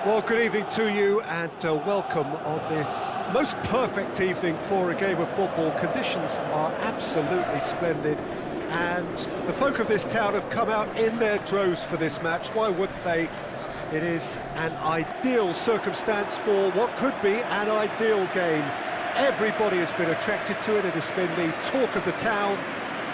Well, good evening to you and welcome on this most perfect evening for a game of football. Conditions are absolutely splendid and the folk of this town have come out in their droves for this match. Why wouldn't they? It is an ideal circumstance for what could be an ideal game. Everybody has been attracted to it. It has been the talk of the town,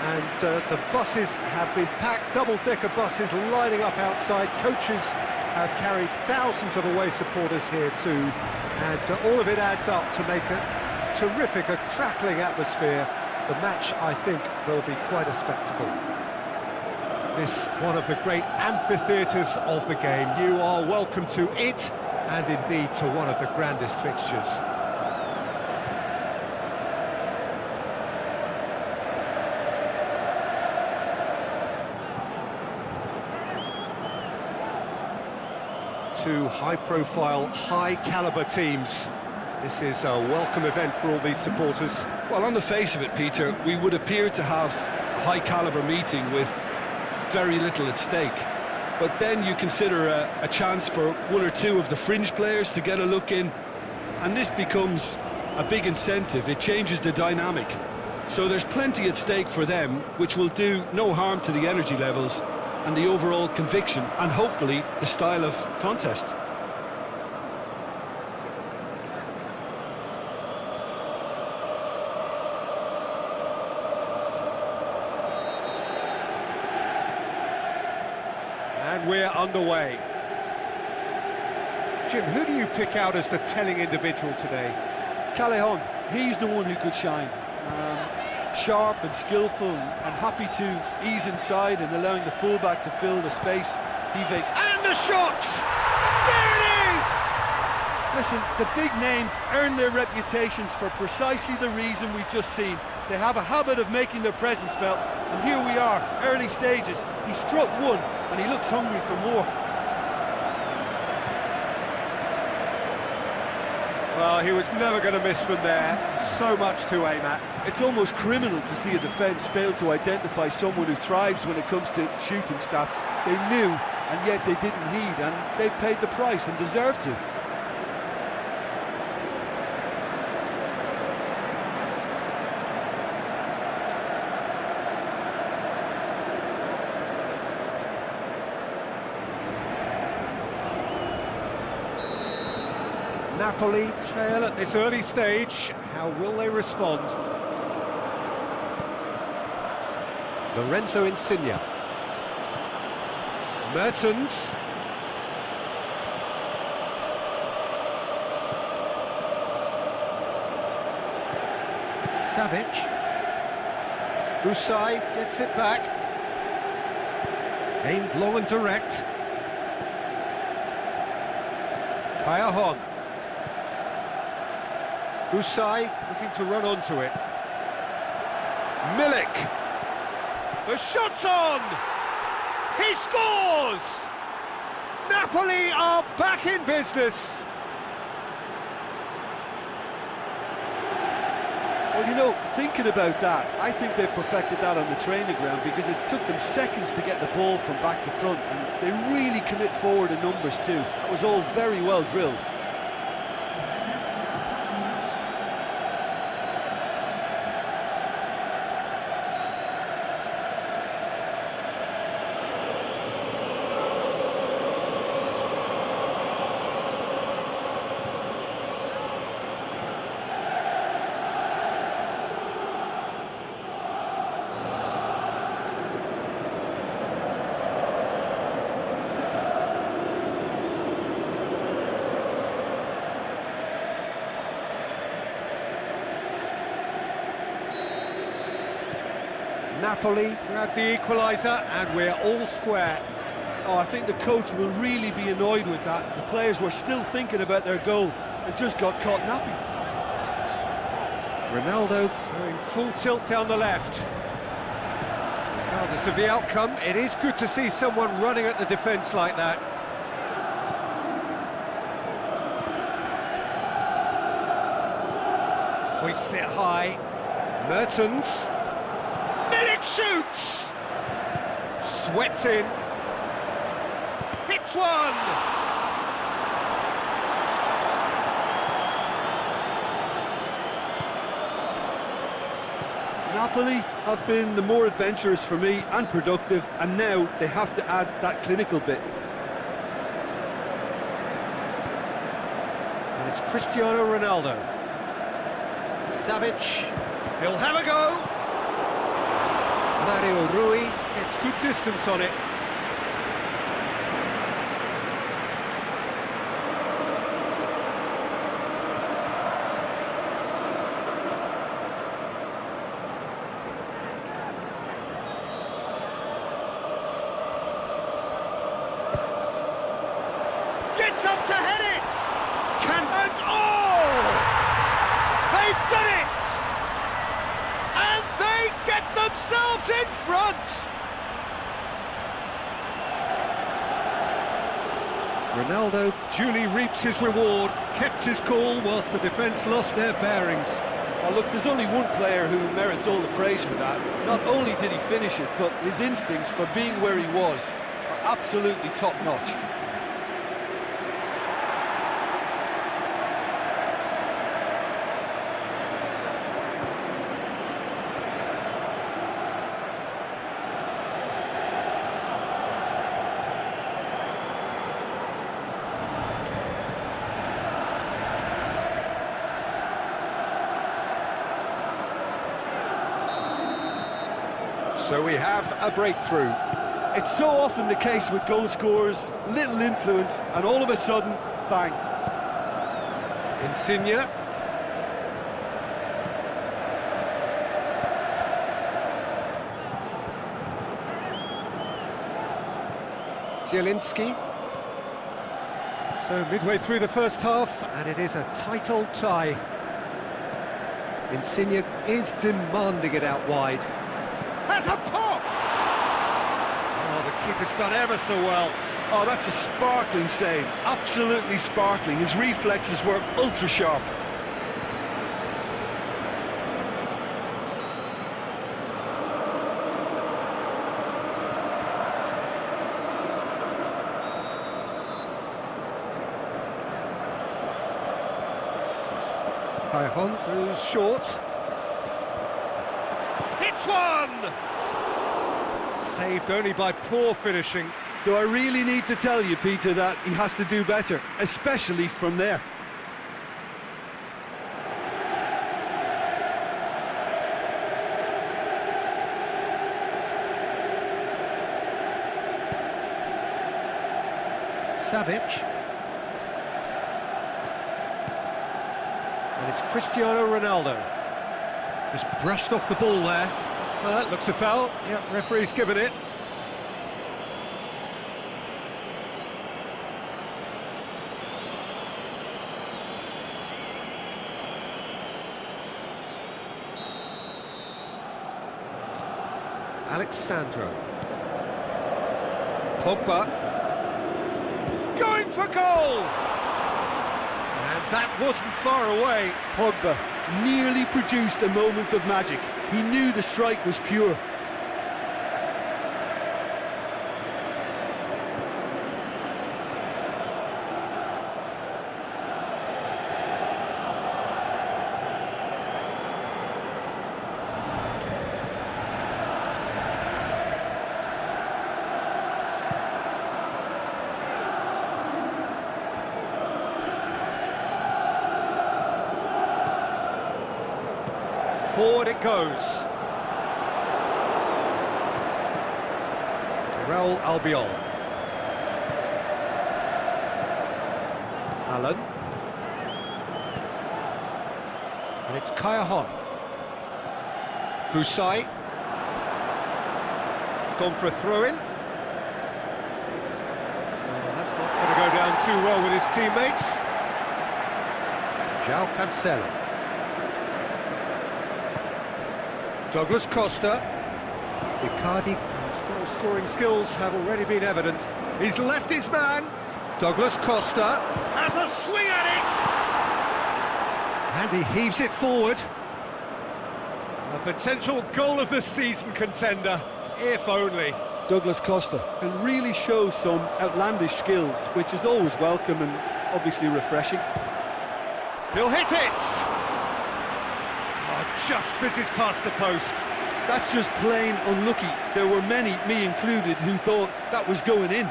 and the buses have been packed, double-decker buses lining up outside. Coaches have carried thousands of away supporters here too, and all of it adds up to make a terrific, a crackling atmosphere. The match, I think, will be quite a spectacle. This one of the great amphitheatres of the game. You are welcome to it, and indeed to one of the grandest fixtures. Two high-profile, high-caliber teams. This is a welcome event for all these supporters. Well, on the face of it, Peter, we would appear to have a high-caliber meeting with very little at stake. But then you consider a chance for one or two of the fringe players to get a look in, and this becomes a big incentive. It changes the dynamic. So there's plenty at stake for them, which will do no harm to the energy levels and the overall conviction, and hopefully the style of contest. And we're underway. Jim, who do you pick out as the telling individual today? Callejon, he's the one who could shine. Sharp and skillful and happy to ease inside and allowing the fullback to fill the space. And the shot! There it is! Listen, the big names earn their reputations for precisely the reason we've just seen. They have a habit of making their presence felt, and here we are, early stages. He struck one, and he looks hungry for more. Well, he was never going to miss from there. So much to aim at. It's almost criminal to see a defence fail to identify someone who thrives when it comes to shooting stats. They knew, and yet they didn't heed, and they've paid the price and deserve to. Napoli trail at this early stage. How will they respond? Lorenzo Insigne. Mertens. Savic. Usai gets it back. Aimed long and direct. Callejon. Usai looking to run onto it. Milik. The shot's on! He scores! Napoli are back in business! Well, you know, thinking about that, I think they've perfected that on the training ground because it took them seconds to get the ball from back to front, and they really commit forward in numbers too. That was all very well drilled. Napoli grab the equaliser and we're all square. Oh, I think the coach will really be annoyed with that. The players were still thinking about their goal and just got caught napping. Ronaldo going full tilt down the left. Regardless of the outcome, it is good to see someone running at the defence like that. Hoists it high. Mertens. Milik shoots! Swept in. Hits one! Napoli have been the more adventurous for me and productive, and now they have to add that clinical bit. And it's Cristiano Ronaldo. Savic, he'll have a go. Mario Rui gets good distance on it. Gets up to head it! And oh! They've done it! And they get themselves in front! Ronaldo duly reaps his reward, kept his cool whilst the defence lost their bearings. Oh, look, there's only one player who merits all the praise for that. Not only did he finish it, but his instincts for being where he was are absolutely top-notch. So we have a breakthrough. It's so often the case with goal scorers, little influence, and all of a sudden, bang. Insigne. Zielinski. So midway through the first half, and it is a tight old tie. Insigne is demanding it out wide. Has a pop! Oh, the keeper's done ever so well. Oh, that's a sparkling save. Absolutely sparkling. His reflexes were ultra-sharp. Cajon goes short. Hits one! Saved only by poor finishing. Do I really need to tell you, Peter, that he has to do better, especially from there? Savic. And it's Cristiano Ronaldo. Just brushed off the ball there. Well, that looks a foul. Yep, referee's given it. Alexandro. Pogba. Going for goal! And that wasn't far away. Pogba nearly produced a moment of magic. He knew the strike was pure. Forward it goes. Real Albion. Allen. And it's Cajon. Husai. It's gone for a throw-in. Well, that's not going to go down too well with his teammates. João Cancelo. Douglas Costa. ICARDI, whose scoring skills have already been evident. He's left his man. Douglas Costa has a swing at it. And he heaves it forward. A potential goal of the season contender, if only. Douglas Costa can really show some outlandish skills, which is always welcome and obviously refreshing. He'll hit it! Oh, just fizzes past the post. That's just plain unlucky. There were many, me included, who thought that was going in.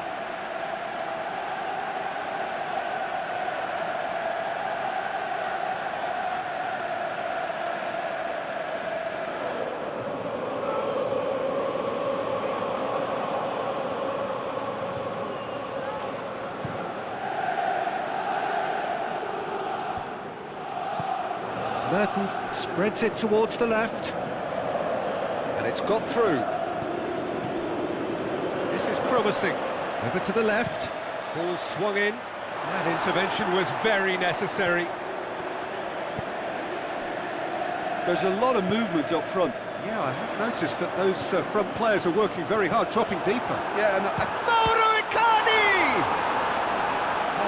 Mertens spreads it towards the left. And it's got through. This is promising. Over to the left. Ball swung in. That intervention was very necessary. There's a lot of movement up front. Yeah, I have noticed that those front players are working very hard, dropping deeper. Yeah, and ICARDI!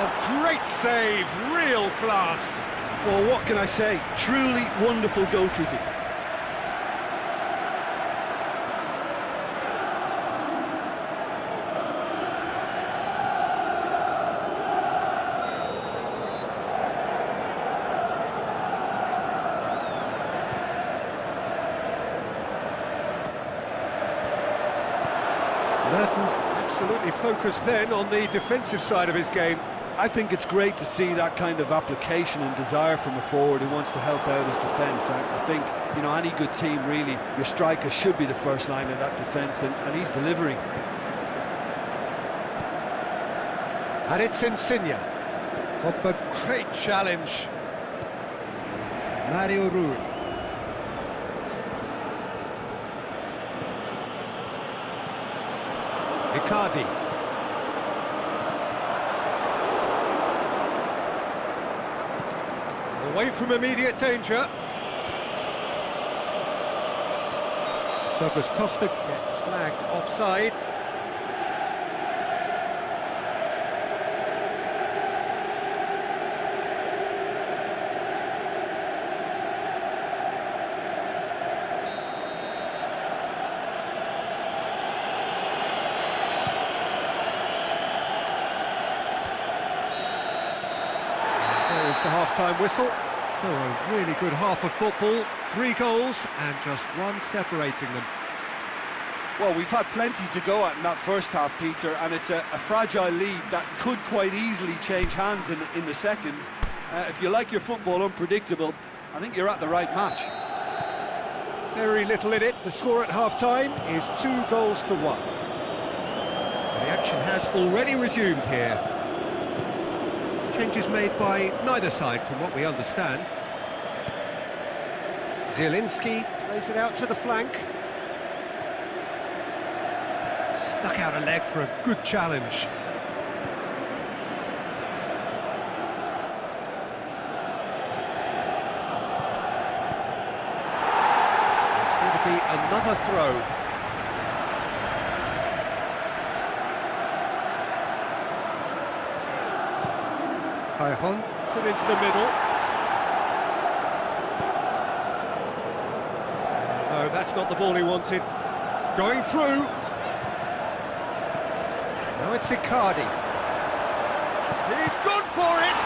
A great save, real class. well, what can I say? Truly wonderful goalkeeping. Mertens absolutely focused then on the defensive side of his game. I think it's great to see that kind of application and desire from a forward who wants to help out his defence. I think, you know, any good team, really, your striker should be the first line of that defence, and he's delivering. And it's Insigne. POGBA, great challenge. Mario Rui. ICARDI. Away from immediate danger. Douglas Costa gets flagged offside. The half-time whistle. So a really good half of football, 3 goals and just one separating them. Well, we've had plenty to go at in that first half, Peter, and it's a fragile lead that could quite easily change hands in the second. If you like your football unpredictable, I think you're at the right match. Very little in it. The score at half-time is 2-1. The action has already resumed here. Changes made by neither side, from what we understand. Zielinski plays it out to the flank. Stuck out a leg for a good challenge. It's going to be another throw. Hon puts it into the middle. No, that's not the ball he wanted. Going through. Now it's ICARDI. He's gone for it!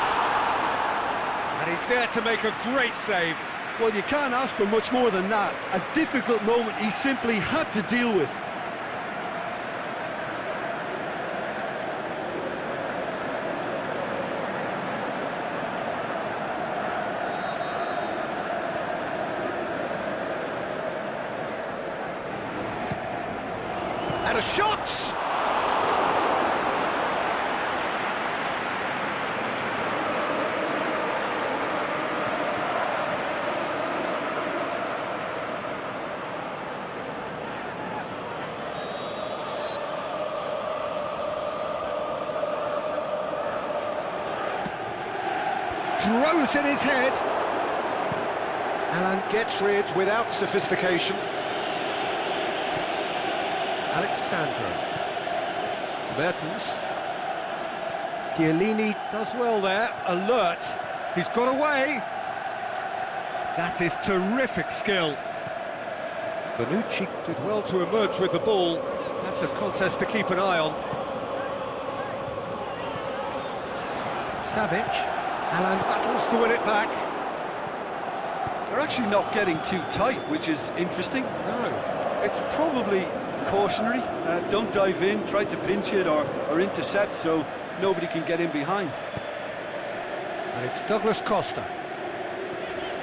And he's there to make a great save. Well, you can't ask for much more than that. A difficult moment he simply had to deal with. And a shot! Throws in his head. Alan gets rid without sophistication. Alexandro. Mertens. Chiellini does well there, alert. He's got away. That is terrific skill. Bonucci did well to emerge with the ball. That's a contest to keep an eye on. Savic. Alan battles to win it back. They're actually not getting too tight, which is interesting. No. It's probably cautionary. Don't dive in, try to pinch it or intercept so nobody can get in behind. And it's Douglas Costa.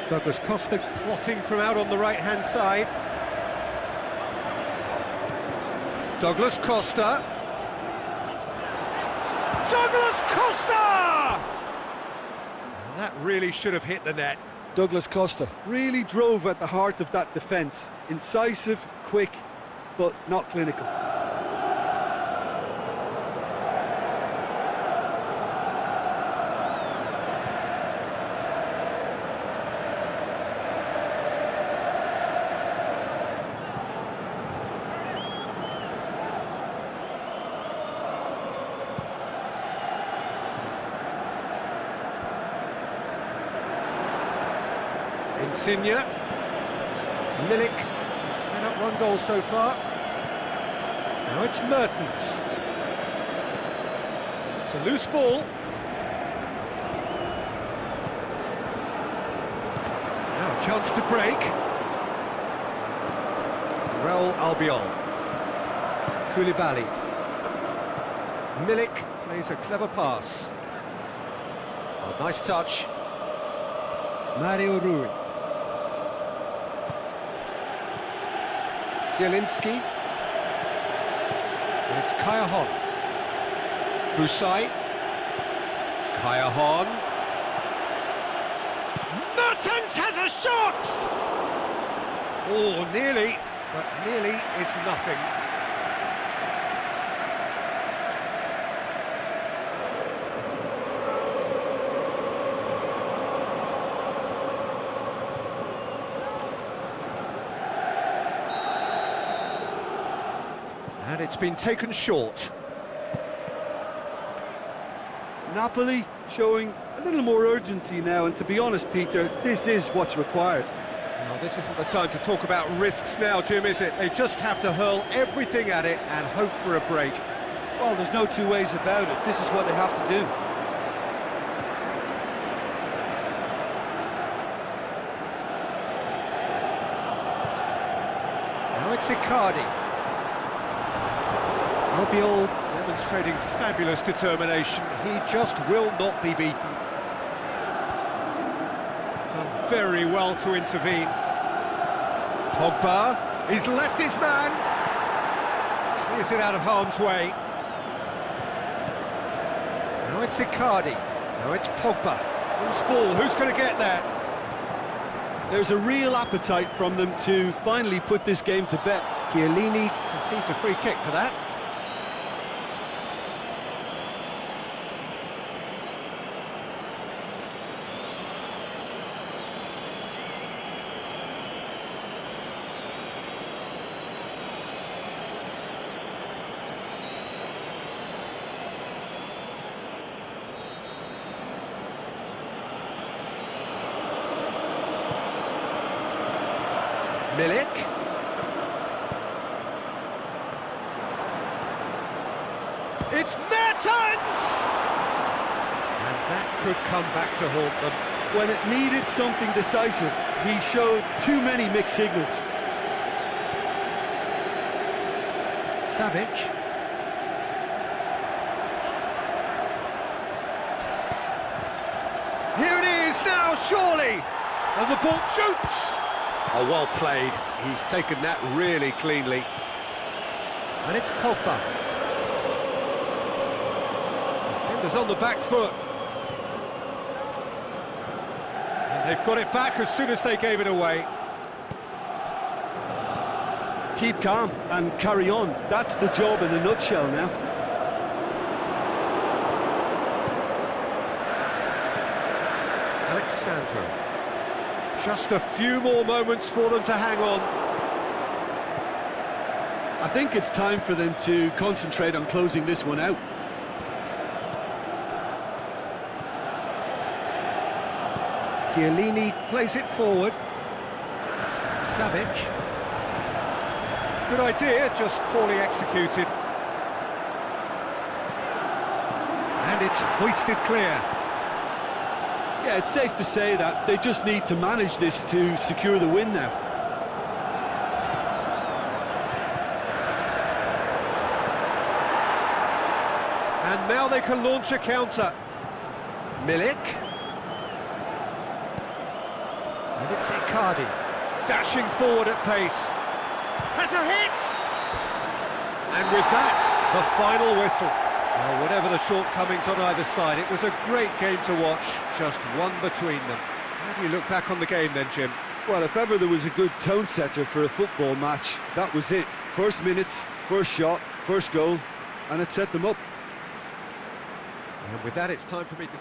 Douglas Costa plotting from out on the right-hand side. Douglas Costa. Douglas Costa! And that really should have hit the net. Douglas Costa really drove at the heart of that defence. Incisive, quick, but not clinical. Insigne. Milik set up one goal so far. Now it's Mertens. It's a loose ball. Now a chance to break. Real Albiol. Koulibaly. Milik plays a clever pass. Oh, nice touch. Mario Rui. Zielinski. And it's Kaya-Hon. Husai. Kaya-Hon. Mertens has a shot! Oh, nearly, but nearly is nothing. And it's been taken short. Napoli showing a little more urgency now, and to be honest, Peter, this is what's required. Now, this isn't the time to talk about risks now, Jim, is it? They just have to hurl everything at it and hope for a break. Well, there's no two ways about it. This is what they have to do. Now it's ICARDI. Albiol demonstrating fabulous determination. He just will not be beaten. Done very well to intervene. POGBA, he's left his man. Clears it out of harm's way. Now it's ICARDI. Now it's POGBA. Loose ball, who's going to get there? There's a real appetite from them to finally put this game to bed. Chiellini concedes a free kick for that. Milik. It's Mertens! And that could come back to haunt them. When it needed something decisive, he showed too many mixed signals. Savic. Here it is now, surely! And the ball shoots! Oh, well played. He's taken that really cleanly. And it's POGBA. Defenders on the back foot. And they've got it back as soon as they gave it away. Keep calm and carry on. That's the job in a nutshell now. Alexandro. Just a few more moments for them to hang on. I think it's time for them to concentrate on closing this one out. Chiellini plays it forward. Savic. Good idea, just poorly executed. And it's hoisted clear. Yeah, it's safe to say that they just need to manage this to secure the win now. And now they can launch a counter. Milik. And it's ICARDI. Dashing forward at pace. Has a hit! And with that, the final whistle. Well, whatever the shortcomings on either side, it was a great game to watch, just one between them. How do you look back on the game then, Jim? Well, if ever there was a good tone setter for a football match, that was it. First minutes, first shot, first goal, and it set them up. And with that, it's time for me to...